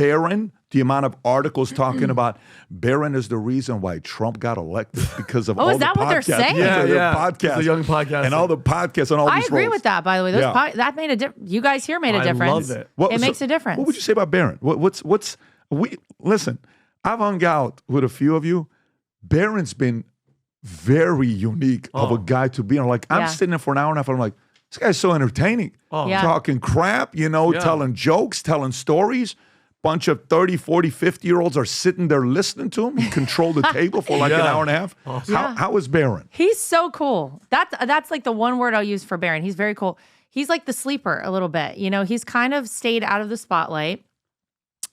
Barron, the amount of articles talking about Barron is the reason why Trump got elected because of all the podcasts. Is that what they're saying? Yeah. Podcasts. The young podcast. And all the podcasts and all these I agree roles. with that, by the way. That made a difference. You guys here made a difference. I love it. It makes a difference. What would you say about Barron? Listen, I've hung out with a few of you. Barron's been very unique of a guy to be on. Like, I'm sitting there for an hour and a half, and I'm like, this guy's so entertaining. Talking crap, telling jokes, telling stories. Bunch of 30, 40, 50-year-olds are sitting there listening to him. He controlled the table for like an hour and a half. Awesome. How is Barron? He's so cool. That's like the one word I'll use for Barron. He's very cool. He's like the sleeper a little bit. He's kind of stayed out of the spotlight.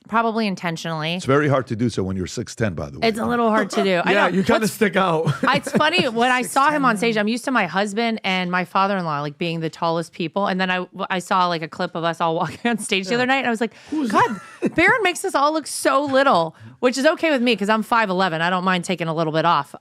Probably intentionally. It's very hard to do so when you're 6'10", by the way. It's a little hard to do. You kind of stick out. It's funny, when I saw him on stage, I'm used to my husband and my father-in-law like being the tallest people. And then I saw like a clip of us all walking on stage the other night. And I was like, God, Barron makes us all look so little, which is okay with me because I'm 5'11". I don't mind taking a little bit off.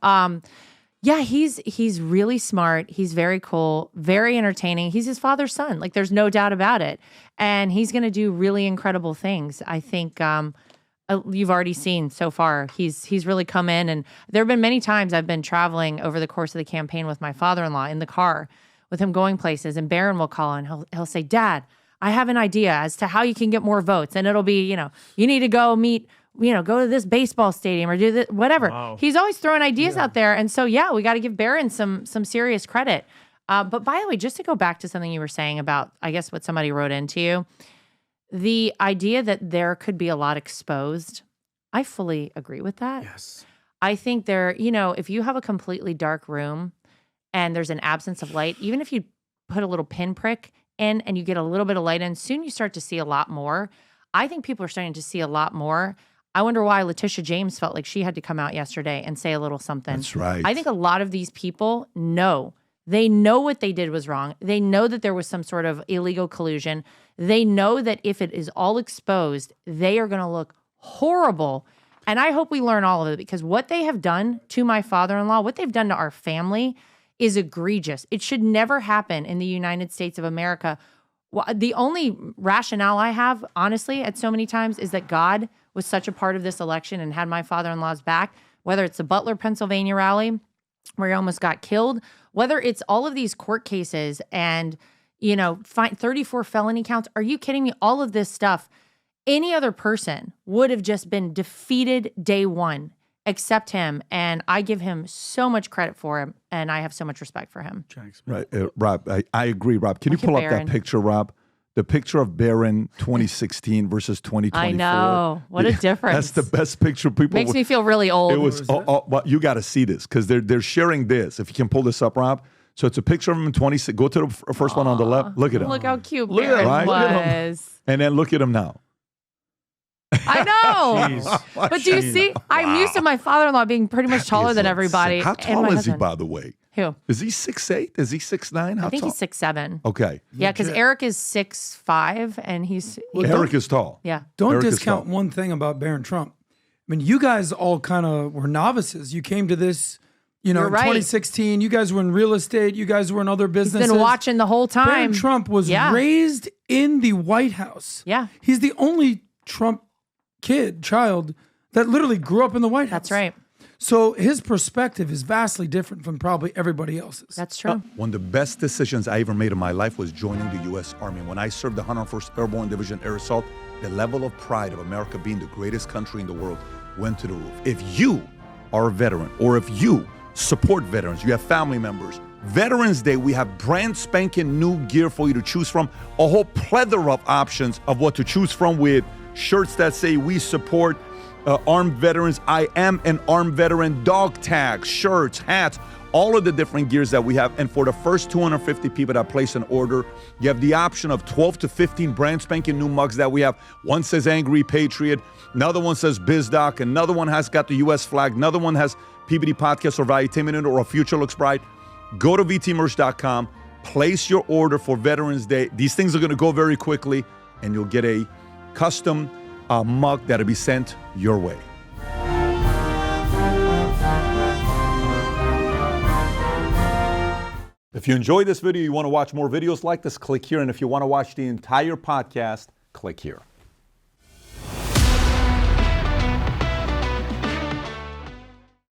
He's really smart. He's very cool, very entertaining. He's his father's son. Like, there's no doubt about it. And he's going to do really incredible things. I think you've already seen so far. He's really come in. And there have been many times I've been traveling over the course of the campaign with my father-in-law in the car with him going places. And Barron will call and he'll say, Dad, I have an idea as to how you can get more votes. And it'll be, you need to go meet, go to this baseball stadium or do this, whatever. Wow. He's always throwing ideas out there. And so, we got to give Barron some serious credit. But by the way, just to go back to something you were saying about, I guess, what somebody wrote into you, the idea that there could be a lot exposed, I fully agree with that. Yes. I think if you have a completely dark room and there's an absence of light, even if you put a little pinprick in and you get a little bit of light in, soon you start to see a lot more. I think people are starting to see a lot more. I wonder why Letitia James felt like she had to come out yesterday and say a little something. That's right. I think a lot of these people know. They know what they did was wrong. They know that there was some sort of illegal collusion. They know that if it is all exposed, they are going to look horrible. And I hope we learn all of it, because what they have done to my father-in-law, what they've done to our family is egregious. It should never happen in the United States of America. The only rationale I have, honestly, at so many times is that God was such a part of this election and had my father-in-law's back, whether it's the Butler, Pennsylvania rally where he almost got killed, whether it's all of these court cases and, 34 felony counts. Are you kidding me? All of this stuff, any other person would have just been defeated day one, except him. And I give him so much credit for him, and I have so much respect for him. Right. Rob, I agree, Rob. Can you pull up that picture, Rob? The picture of Barron 2016 versus 2024. I know. What a difference. That's the best picture. People makes me feel really old. It was. Well, you got to see this because they're sharing this. If you can pull this up, Rob. So it's a picture of him in 26. Go to the first one on the left. Look at him. Look how cute Barron was. And then look at him now. I know. But do you see? I'm used to my father-in-law being pretty much taller than everybody. How tall is he, by the way? Who? Is he 6'8"? Is he 6'9"? I think he's 6'7". Okay. Yeah, because Eric is 6'5", and he's... Eric is tall. Yeah. Don't discount one thing about Barron Trump. I mean, you guys all kind of were novices. You came to this, in 2016. You guys were in real estate. You guys were in other businesses. He's been watching the whole time. Barron Trump was raised in the White House. Yeah. He's the only Trump child that literally grew up in the White House. That's right. So his perspective is vastly different from probably everybody else's. That's true. One of the best decisions I ever made in my life was joining the U.S. Army. When I served the 101st Airborne Division Air Assault, the level of pride of America being the greatest country in the world went to the roof. If you are a veteran, or if you support veterans, you have family members, Veterans Day, we have brand spanking new gear for you to choose from, a whole plethora of options of what to choose from, with shirts that say we support armed veterans, I am an armed veteran, dog tags, shirts, hats, all of the different gears that we have. And for the first 250 people that place an order, you have the option of 12 to 15 brand spanking new mugs that we have. One says Angry Patriot, another one says BizDoc, another one has got the U.S. flag, another one has PBD Podcast or Valuetainment or A Future Looks Bright. Go to vtmerch.com, place your order for Veterans Day. These things are going to go very quickly, and you'll get a custom mug that'll be sent your way. If you enjoyed this video, you want to watch more videos like this, click here. And if you want to watch the entire podcast, click here.